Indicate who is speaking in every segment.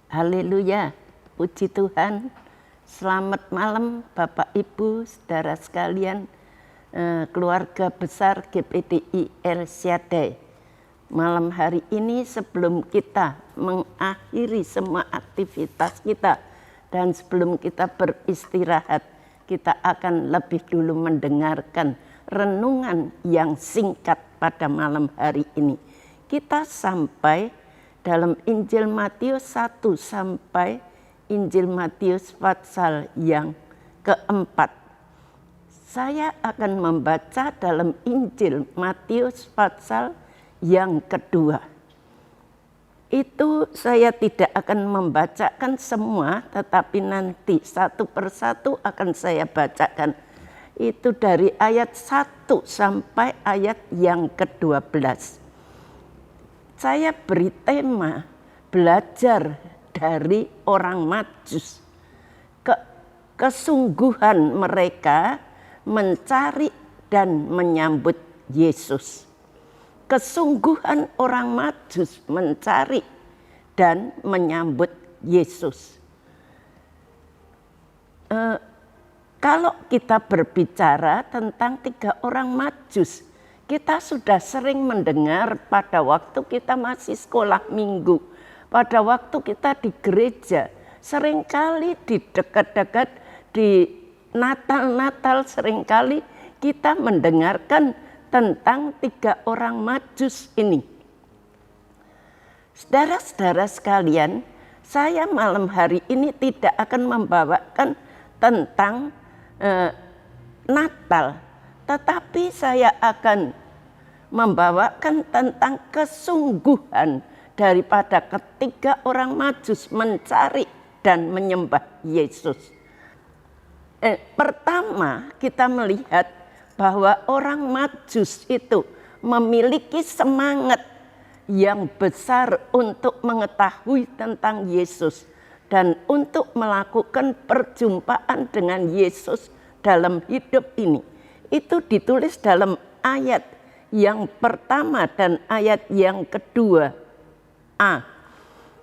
Speaker 1: Haleluya, puji Tuhan. Selamat malam Bapak Ibu, saudara sekalian, keluarga besar GPDI El Shaddai. Malam hari ini sebelum kita mengakhiri semua aktivitas kita dan sebelum kita beristirahat, kita akan lebih dulu mendengarkan renungan yang singkat pada malam hari ini. Kita sampai dalam Injil Matius 1 sampai Injil Matius pasal yang keempat. Saya akan membaca dalam Injil Matius pasal yang kedua. Itu saya tidak akan membacakan semua, tetapi nanti satu persatu akan saya bacakan. Itu dari ayat 1 sampai ayat yang ke-12. Saya beri tema belajar dari orang Majus. Kesungguhan mereka mencari dan menyambut Yesus. Kesungguhan orang Majus mencari dan menyambut Yesus. Kalau kita berbicara tentang 3 orang Majus, kita sudah sering mendengar pada waktu kita masih sekolah minggu, pada waktu kita di gereja, seringkali di dekat-dekat di Natal seringkali kita mendengarkan tentang 3 orang Majus ini. Saudara-saudara sekalian, saya malam hari ini tidak akan membawakan tentang Natal, tetapi saya akan membawakan tentang kesungguhan daripada ketiga orang Majus mencari dan menyembah Yesus. Pertama kita melihat bahwa orang Majus itu memiliki semangat yang besar untuk mengetahui tentang Yesus dan untuk melakukan perjumpaan dengan Yesus dalam hidup ini. Itu ditulis dalam ayat yang pertama dan ayat yang kedua.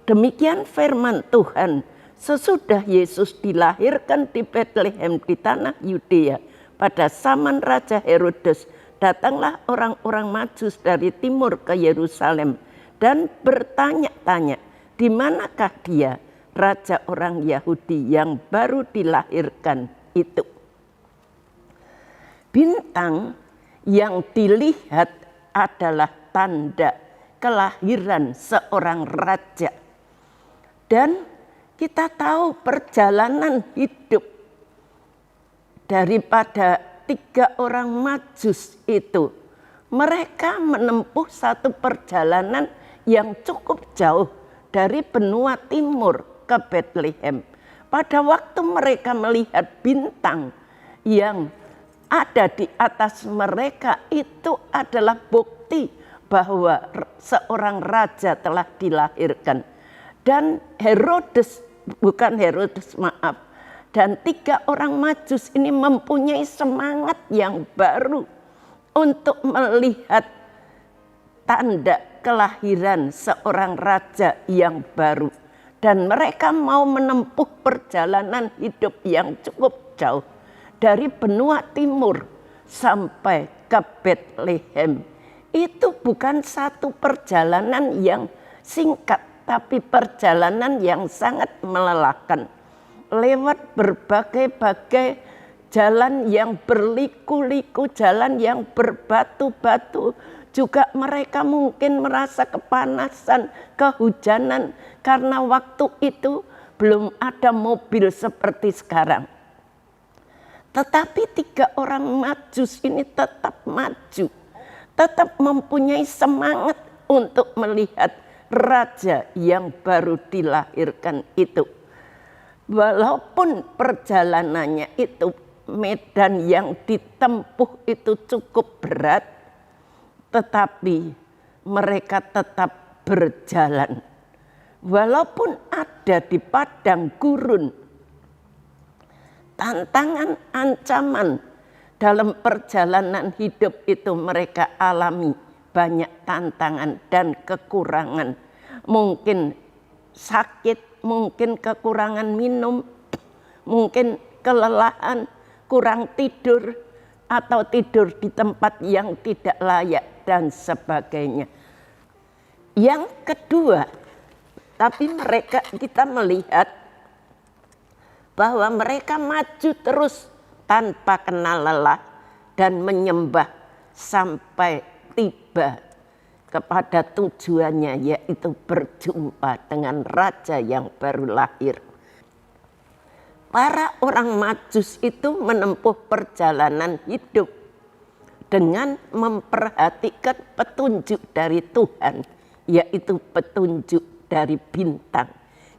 Speaker 1: Demikian firman Tuhan, sesudah Yesus dilahirkan di Betlehem di tanah Yudea pada zaman Raja Herodes, datanglah orang-orang Majus dari timur ke Yerusalem dan bertanya-tanya, di manakah dia, raja orang Yahudi yang baru dilahirkan itu. Bintang yang dilihat adalah tanda kelahiran seorang raja. Dan kita tahu perjalanan hidup daripada 3 orang Majus itu. Mereka menempuh satu perjalanan yang cukup jauh dari benua timur ke Betlehem. Pada waktu mereka melihat bintang yang ada di atas mereka, itu adalah bukti bahwa seorang raja telah dilahirkan. Dan dan 3 orang Majus ini mempunyai semangat yang baru untuk melihat tanda kelahiran seorang raja yang baru. Dan mereka mau menempuh perjalanan hidup yang cukup jauh dari benua timur sampai ke Betlehem. Itu bukan satu perjalanan yang singkat, tapi perjalanan yang sangat melelahkan. Lewat berbagai-bagai jalan yang berliku-liku, jalan yang berbatu-batu. Juga mereka mungkin merasa kepanasan, kehujanan, karena waktu itu belum ada mobil seperti sekarang. Tetapi 3 orang Majus ini tetap maju, tetap mempunyai semangat untuk melihat raja yang baru dilahirkan itu. Walaupun perjalanannya itu, medan yang ditempuh itu cukup berat, tetapi mereka tetap berjalan. Walaupun ada di padang gurun, tantangan, ancaman dalam perjalanan hidup itu mereka alami banyak tantangan dan kekurangan. Mungkin sakit, mungkin kekurangan minum, mungkin kelelahan, kurang tidur, atau tidur di tempat yang tidak layak dan sebagainya. Yang kedua, tapi kita melihat bahwa mereka maju terus tanpa kenal lelah dan menyembah sampai tiba kepada tujuannya, yaitu berjumpa dengan raja yang baru lahir. Para orang Majus itu menempuh perjalanan hidup dengan memperhatikan petunjuk dari Tuhan, yaitu petunjuk dari bintang.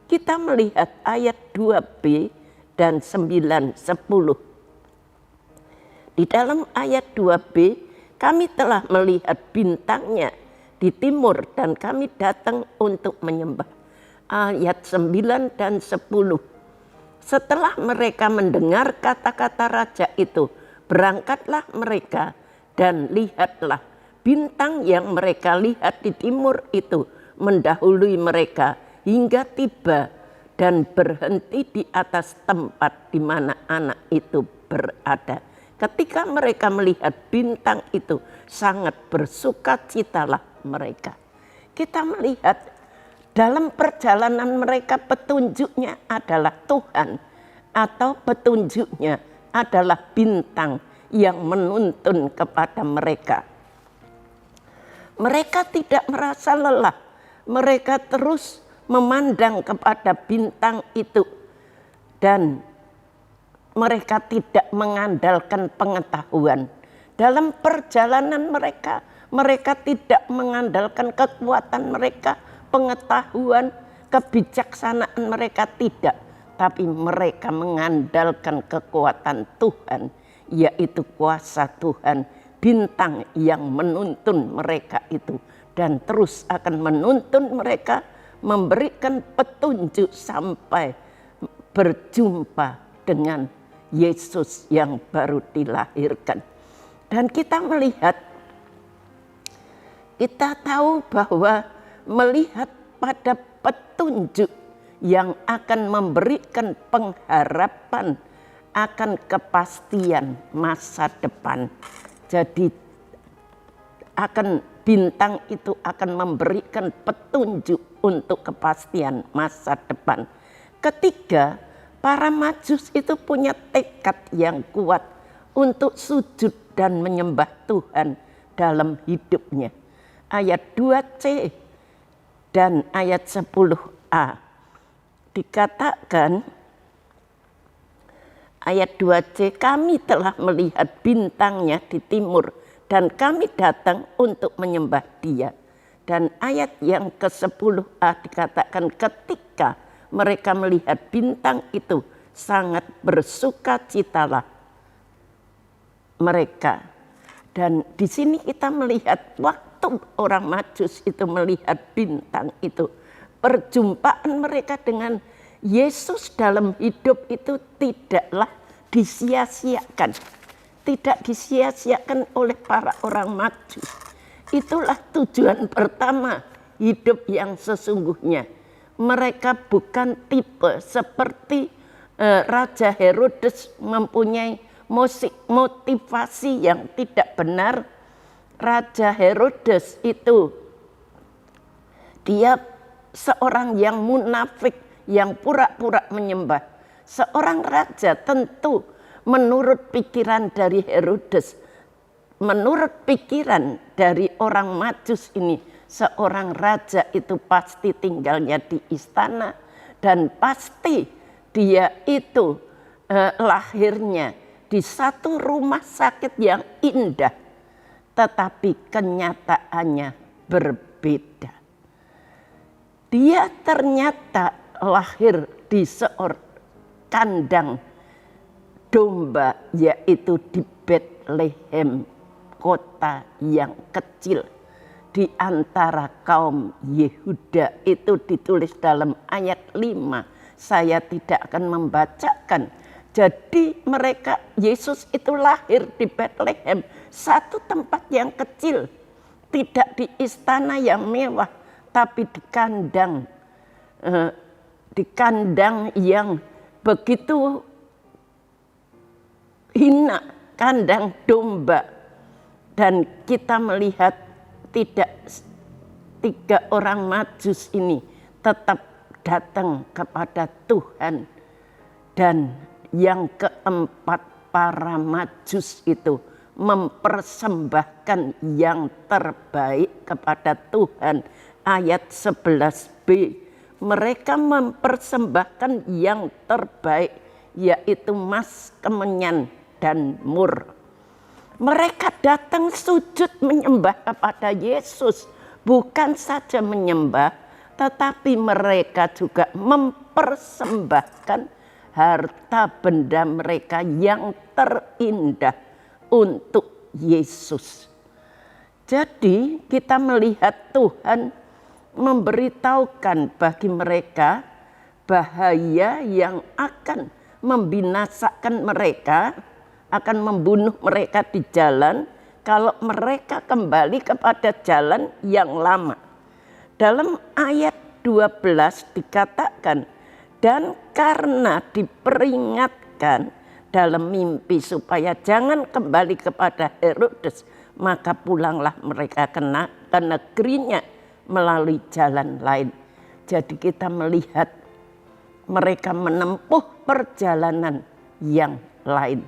Speaker 1: Kita melihat ayat 2b dan 9, 10. Di dalam ayat 2b, kami telah melihat bintangnya di timur dan kami datang untuk menyembah. Ayat 9 dan 10. Setelah mereka mendengar kata-kata raja itu, berangkatlah mereka dan lihatlah bintang yang mereka lihat di timur itu mendahului mereka hingga tiba dan berhenti di atas tempat di mana anak itu berada. Ketika mereka melihat bintang itu, sangat bersukacitalah mereka. Kita melihat dalam perjalanan mereka petunjuknya adalah Tuhan, atau petunjuknya adalah bintang yang menuntun kepada mereka. Mereka tidak merasa lelah, mereka terus memandang kepada bintang itu dan mereka tidak mengandalkan pengetahuan. Dalam perjalanan mereka, mereka tidak mengandalkan kekuatan mereka, pengetahuan, kebijaksanaan mereka tidak. Tapi mereka mengandalkan kekuatan Tuhan, yaitu kuasa Tuhan, bintang yang menuntun mereka itu. Dan terus akan menuntun mereka, memberikan petunjuk sampai berjumpa dengan Yesus yang baru dilahirkan. Dan kita melihat, kita tahu bahwa melihat pada petunjuk yang akan memberikan pengharapan akan kepastian masa depan. Jadi bintang itu akan memberikan petunjuk untuk kepastian masa depan. Ketiga, para Majus itu punya tekad yang kuat untuk sujud dan menyembah Tuhan dalam hidupnya. Ayat 2c dan ayat 10a dikatakan, ayat 2c, kami telah melihat bintangnya di timur dan kami datang untuk menyembah dia. Dan ayat yang ke-10a dikatakan, ketika mereka melihat bintang itu sangat bersukacitalah mereka. Dan di sini kita melihat waktu orang Majus itu melihat bintang itu, perjumpaan mereka dengan Yesus dalam hidup itu tidaklah disia-siakan. Tidak disia-siakan oleh para orang Majus. Itulah tujuan pertama hidup yang sesungguhnya. Mereka bukan tipe seperti Raja Herodes mempunyai motivasi yang tidak benar. Raja Herodes itu dia seorang yang munafik, yang pura-pura menyembah. Seorang raja tentu menurut pikiran dari Herodes, menurut pikiran dari orang Majus ini, seorang raja itu pasti tinggalnya di istana dan pasti dia itu lahirnya di satu rumah sakit yang indah, tetapi kenyataannya berbeda. Dia ternyata lahir di seorang kandang domba, yaitu di Betlehem, kota yang kecil di antara kaum Yehuda. Itu ditulis dalam ayat 5. Saya tidak akan membacakan. Jadi mereka, Yesus itu lahir di Betlehem, satu tempat yang kecil, tidak di istana yang mewah, tapi di kandang di kandang yang begitu hina, kandang domba, dan kita melihat tidak 3 orang Majus ini tetap datang kepada Tuhan. Dan yang keempat, para Majus itu mempersembahkan yang terbaik kepada Tuhan. Ayat 11b, mereka mempersembahkan yang terbaik, yaitu emas, kemenyan, dan mur. Mereka datang sujud menyembah kepada Yesus. Bukan saja menyembah, tetapi mereka juga mempersembahkan harta benda mereka yang terindah untuk Yesus. Jadi kita melihat Tuhan memberitahukan bagi mereka bahaya yang akan membinasakan mereka, akan membunuh mereka di jalan kalau mereka kembali kepada jalan yang lama. Dalam ayat 12 dikatakan, dan karena diperingatkan dalam mimpi supaya jangan kembali kepada Herodes, maka pulanglah mereka ke negerinya melalui jalan lain. Jadi kita melihat mereka menempuh perjalanan yang lain.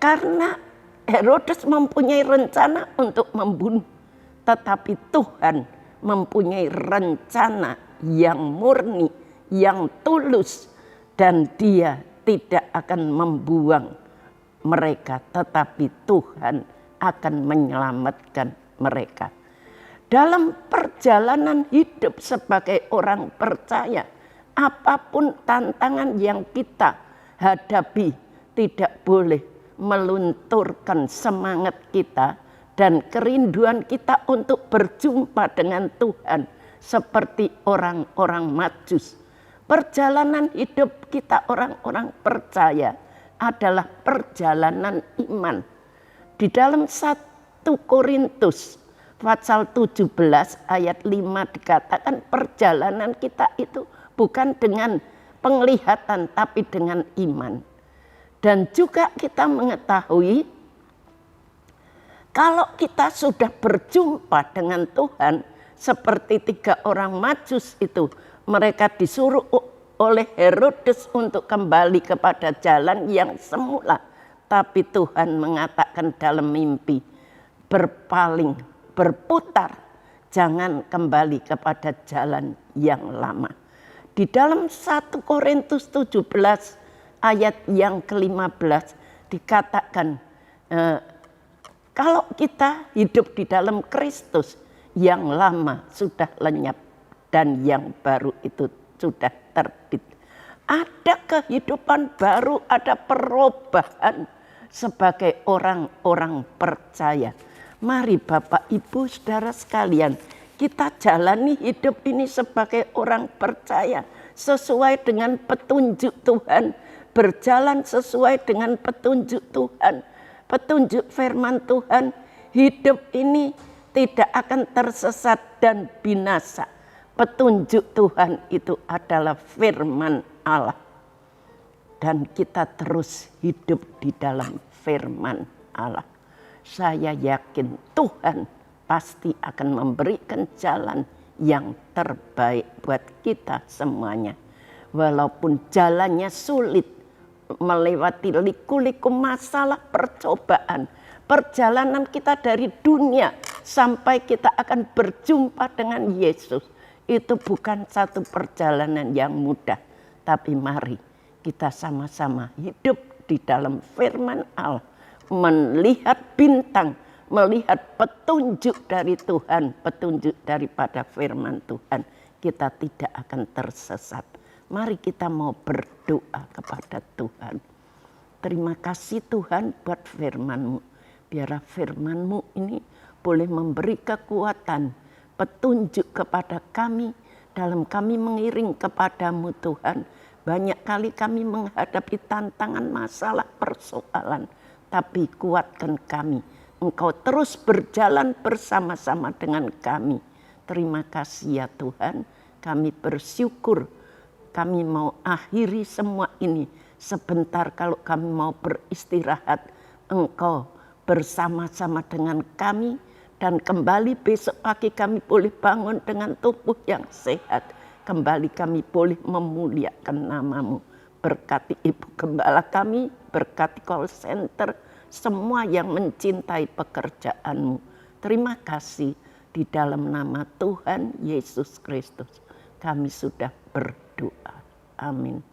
Speaker 1: Karena Herodes mempunyai rencana untuk membunuh, tetapi Tuhan mempunyai rencana yang murni, yang tulus, dan Dia tidak akan membuang mereka, tetapi Tuhan akan menyelamatkan mereka. Dalam perjalanan hidup sebagai orang percaya, apapun tantangan yang kita hadapi, tidak boleh melunturkan semangat kita dan kerinduan kita untuk berjumpa dengan Tuhan seperti orang-orang Majus. Perjalanan hidup kita orang-orang percaya adalah perjalanan iman. Di dalam 1 Korintus pasal 17 ayat 5 dikatakan perjalanan kita itu bukan dengan penglihatan tapi dengan iman. Dan juga kita mengetahui kalau kita sudah berjumpa dengan Tuhan seperti 3 orang Majus itu, mereka disuruh oleh Herodes untuk kembali kepada jalan yang semula. Tapi Tuhan mengatakan dalam mimpi, berpaling, berputar, jangan kembali kepada jalan yang lama. Di dalam 1 Korintus 17 ayat yang ke-15 dikatakan kalau kita hidup di dalam Kristus, yang lama sudah lenyap dan yang baru itu sudah terbit. Ada kehidupan baru, ada perubahan sebagai orang-orang percaya. Mari Bapak Ibu Saudara sekalian, kita jalani hidup ini sebagai orang percaya sesuai dengan petunjuk Tuhan. Berjalan sesuai dengan petunjuk Tuhan, petunjuk firman Tuhan. Hidup ini tidak akan tersesat dan binasa. Petunjuk Tuhan itu adalah firman Allah. Dan kita terus hidup di dalam firman Allah. Saya yakin Tuhan pasti akan memberikan jalan yang terbaik buat kita semuanya. Walaupun jalannya sulit, melewati liku-liku masalah percobaan. Perjalanan kita dari dunia sampai kita akan berjumpa dengan Yesus. Itu bukan satu perjalanan yang mudah. Tapi mari kita sama-sama hidup di dalam firman Allah. Melihat bintang, melihat petunjuk dari Tuhan, petunjuk daripada firman Tuhan. Kita tidak akan tersesat. Mari kita mau berdoa kepada Tuhan. Terima kasih Tuhan buat firman-Mu. Biar firman-Mu ini boleh memberi kekuatan, petunjuk kepada kami dalam kami mengiring kepadamu Tuhan. Banyak kali kami menghadapi tantangan, masalah, persoalan. Tapi kuatkan kami. Engkau terus berjalan bersama-sama dengan kami. Terima kasih ya Tuhan. Kami bersyukur kami mau akhiri semua ini. Sebentar kalau kami mau beristirahat, Engkau bersama-sama dengan kami. Dan kembali besok pagi kami boleh bangun dengan tubuh yang sehat. Kembali kami boleh memuliakan nama-Mu. Berkati Ibu Gembala kami, berkati call center, semua yang mencintai pekerjaan-Mu. Terima kasih di dalam nama Tuhan Yesus Kristus. Kami sudah berdoa. Amin.